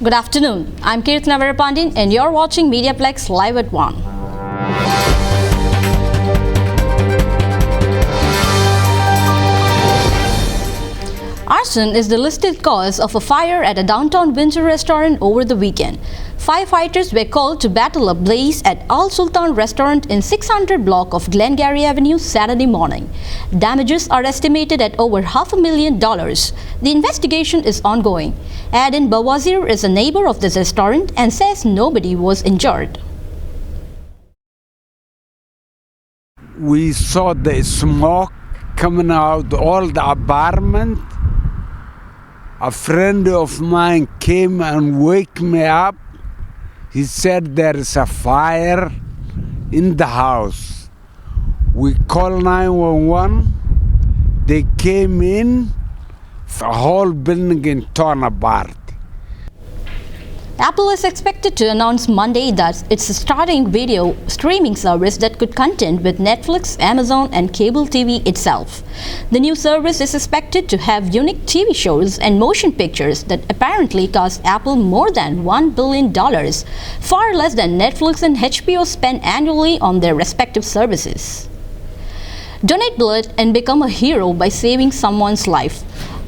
Good afternoon. I'm Keerthana Veerapandian and you're watching MediaPlex Live at 1. Arson is the listed cause of a fire at a downtown Windsor restaurant over the weekend. Firefighters were called to battle a blaze at Al Sultan restaurant in 600 block of Glengarry Avenue Saturday morning. Damages are estimated at over $500,000. The investigation is ongoing. Adin Bawazir is a neighbor of this restaurant and says nobody was injured. We saw the smoke coming out all the apartment. A friend of mine came and wake me up. He said there is a fire in the house. We called 911. They came in, the whole building torn apart. Apple is expected to announce Monday that it's starting video streaming service that could contend with Netflix, Amazon and cable TV itself. The new service is expected to have unique TV shows and motion pictures that apparently cost Apple more than $1 billion, far less than Netflix and HBO spend annually on their respective services. Donate blood and become a hero by saving someone's life.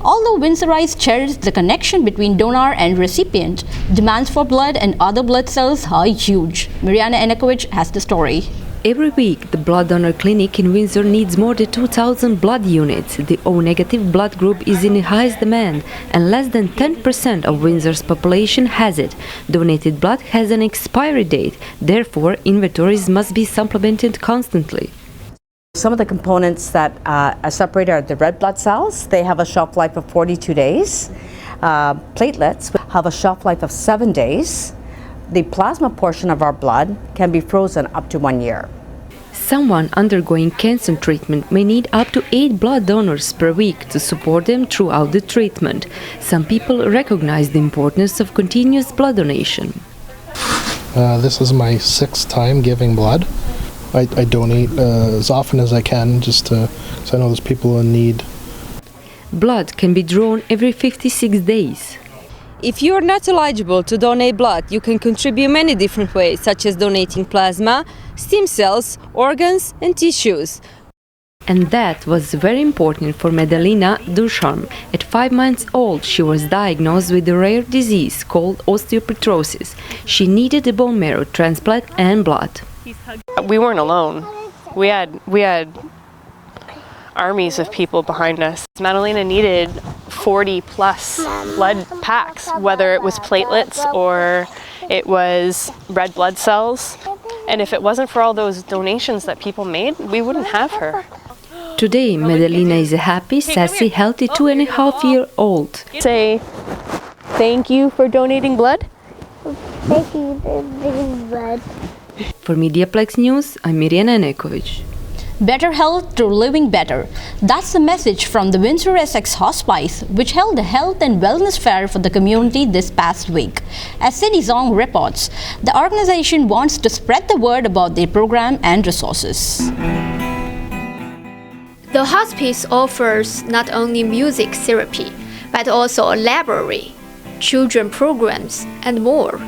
Although Windsorites cherish the connection between donor and recipient, demands for blood and other blood cells are huge. Mariana Enakovich has the story. Every week, the blood donor clinic in Windsor needs more than 2,000 blood units. The O-negative blood group is in the highest demand, and less than 10% of Windsor's population has it. Donated blood has an expiry date, therefore inventories must be supplemented constantly. Some of the components that are separated are the red blood cells. They have a shelf life of 42 days. Platelets have a shelf life of 7 days. The plasma portion of our blood can be frozen up to 1 year. Someone undergoing cancer treatment may need up to 8 blood donors per week to support them throughout the treatment. Some people recognize the importance of continuous blood donation. This is my 6th time giving blood. I donate as often as I can just because I know there's people in need. Blood can be drawn every 56 days. If you are not eligible to donate blood, you can contribute many different ways, such as donating plasma, stem cells, organs and tissues. And that was very important for Medalina Dusham. At 5 months old, she was diagnosed with a rare disease called osteopetrosis. She needed a bone marrow transplant and blood. We weren't alone. We had armies of people behind us. Madalena needed 40 plus blood packs, whether it was platelets or it was red blood cells. And if it wasn't for all those donations that people made, we wouldn't have her. Today, Medalina is a happy, sassy, healthy 2.5-year-old. Say thank you for donating blood. Thank you for donating blood. For MediaPlex News, I'm Mariana Enakovich. Better health through living better. That's the message from the Windsor Essex Hospice, which held a health and wellness fair for the community this past week. As City Zong reports, the organization wants to spread the word about their program and resources. The hospice offers not only music therapy, but also a library, children programs, and more.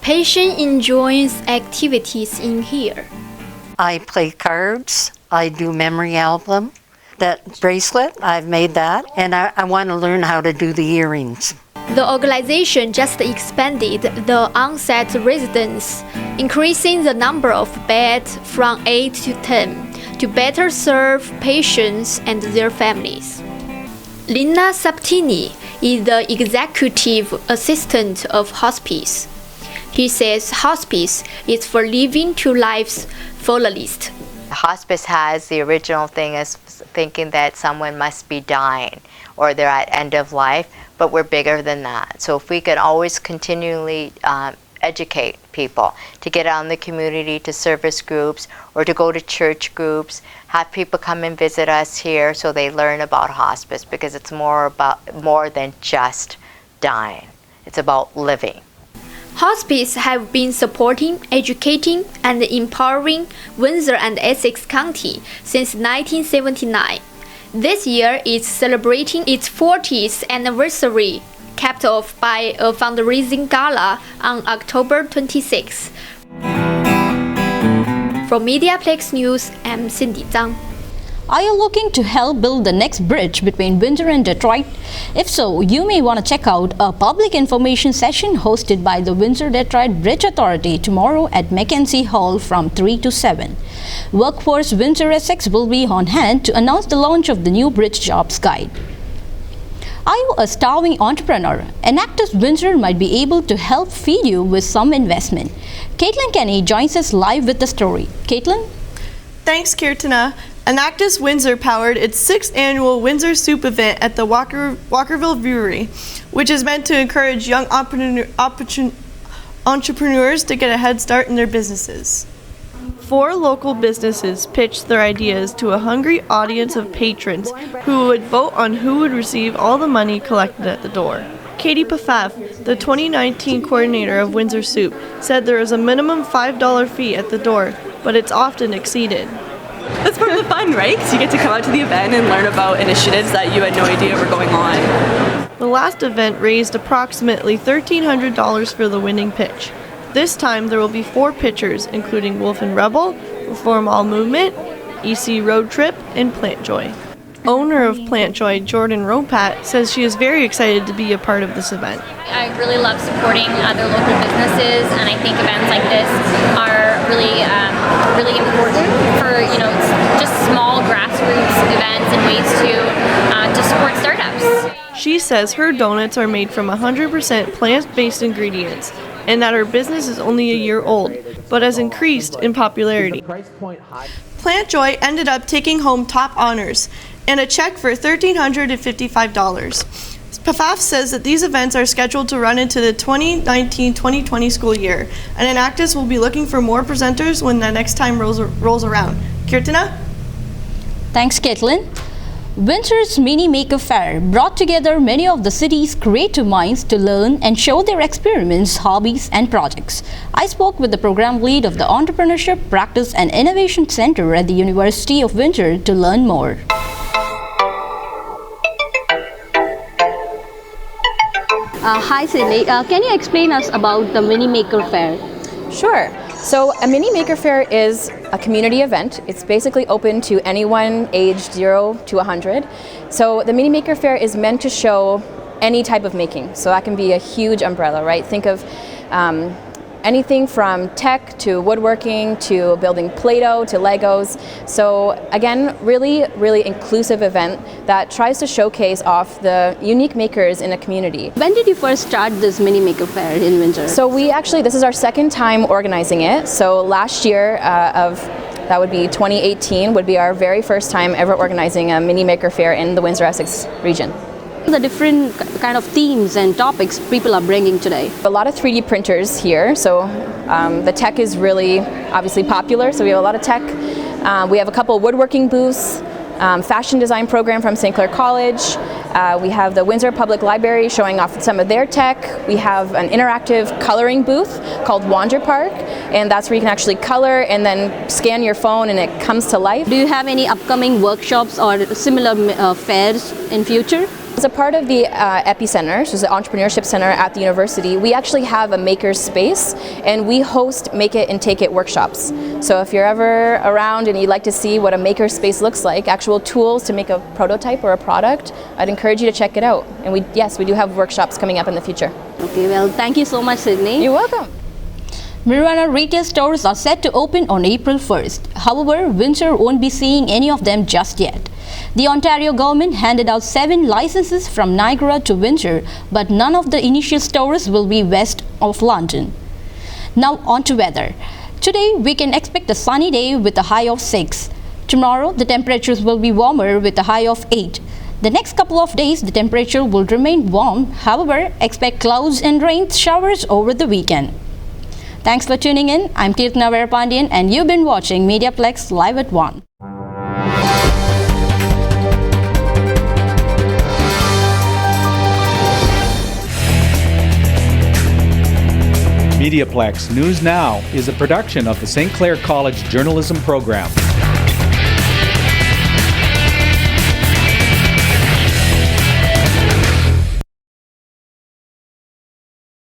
Patient enjoys activities in here. I play cards, I do memory album. That bracelet, I've made that, and I want to learn how to do the earrings. The organization just expanded the on-site residence, increasing the number of beds from 8 to 10 to better serve patients and their families. Lina Saptini is the executive assistant of hospice. He says hospice is for living two lives fullest. Hospice has the original thing as thinking that someone must be dying or they're at end of life, but we're bigger than that. So if we can always continually educate people to get out in the community to service groups or to go to church groups, have people come and visit us here so they learn about hospice, because it's more than just dying. It's about living. Hospice have been supporting, educating, and empowering Windsor and Essex County since 1979. This year is celebrating its 40th anniversary. capped off by a fundraising gala on October 26. From MediaPlex News, I'm Cindy Zhang. Are you looking to help build the next bridge between Windsor and Detroit? If so, you may want to check out a public information session hosted by the Windsor-Detroit Bridge Authority tomorrow at Mackenzie Hall from 3 to 7. Workforce Windsor Essex will be on hand to announce the launch of the new Bridge Jobs Guide. Are you a starving entrepreneur? Enactus Windsor might be able to help feed you with some investment. Caitlin Kenny joins us live with the story. Caitlin? Thanks, Keerthana. Enactus Windsor powered its 6th annual Windsor Soup event at the Walkerville Brewery, which is meant to encourage young entrepreneurs to get a head start in their businesses. 4 local businesses pitched their ideas to a hungry audience of patrons who would vote on who would receive all the money collected at the door. Katie Pfaff, the 2019 coordinator of Windsor Soup, said there is a minimum $5 fee at the door, but it's often exceeded. That's part of the fun, right? Because you get to come out to the event and learn about initiatives that you had no idea were going on. The last event raised approximately $1,300 for the winning pitch. This time there will be 4 pitchers, including Wolf and Rebel, Reform All Movement, EC Road Trip, and Plant Joy. Owner of Plant Joy, Jordan Ropat, says she is very excited to be a part of this event. I really love supporting other local businesses, and I think events like this are really important for just small grassroots events and ways to support startups. She says her donuts are made from 100% plant-based ingredients, and that her business is only a year old, but has increased in popularity. Plant Joy ended up taking home top honors and a check for $1,355. Pfaff says that these events are scheduled to run into the 2019-2020 school year, and Enactus will be looking for more presenters when the next time rolls around. Keerthana? Thanks, Caitlin. Windsor's Mini Maker Fair brought together many of the city's creative minds to learn and show their experiments, hobbies, and projects. I spoke with the program lead of the Entrepreneurship, Practice, and Innovation Center at the University of Windsor to learn more. Hi Sydney, can you explain us about the Mini Maker Fair? Sure. So a Mini Maker Fair is a community event. It's basically open to anyone aged 0 to 100. So the Mini Maker Fair is meant to show any type of making. So that can be a huge umbrella, right? Think of anything from tech to woodworking to building Play-Doh to Legos. So again, really inclusive event that tries to showcase off the unique makers in a community. When did you first start this Mini Maker Fair in Windsor? So this is our 2nd time organizing it. So last year that would be 2018 would be our very first time ever organizing a Mini Maker Fair in the Windsor-Essex region. The different kind of themes and topics people are bringing today. A lot of 3D printers here, so the tech is really obviously popular, so we have a lot of tech. We have a couple woodworking booths, fashion design program from St. Clair College. We have the Windsor Public Library showing off some of their tech. We have an interactive coloring booth called Wander Park, and that's where you can actually color and then scan your phone and it comes to life. Do you have any upcoming workshops or similar fairs in future? As a part of the Epicenter, which is the Entrepreneurship Center at the university, we actually have a maker's space and we host Make It and Take It workshops. So if you're ever around and you'd like to see what a maker's space looks like, actual tools to make a prototype or a product, I'd encourage you to check it out. And we do have workshops coming up in the future. Okay, well, thank you so much, Sydney. You're welcome. Marijuana retail stores are set to open on April 1st. However, Windsor won't be seeing any of them just yet. The Ontario government handed out 7 licenses from Niagara to Windsor, but none of the initial stores will be west of London. Now on to weather. Today we can expect a sunny day with a high of 6. Tomorrow the temperatures will be warmer with a high of 8. The next couple of days the temperature will remain warm. However, expect clouds and rain showers over the weekend. Thanks for tuning in. I'm Keerthana Veerapandian and you've been watching MediaPlex Live at 1. MediaPlex News Now is a production of the St. Clair College Journalism Program.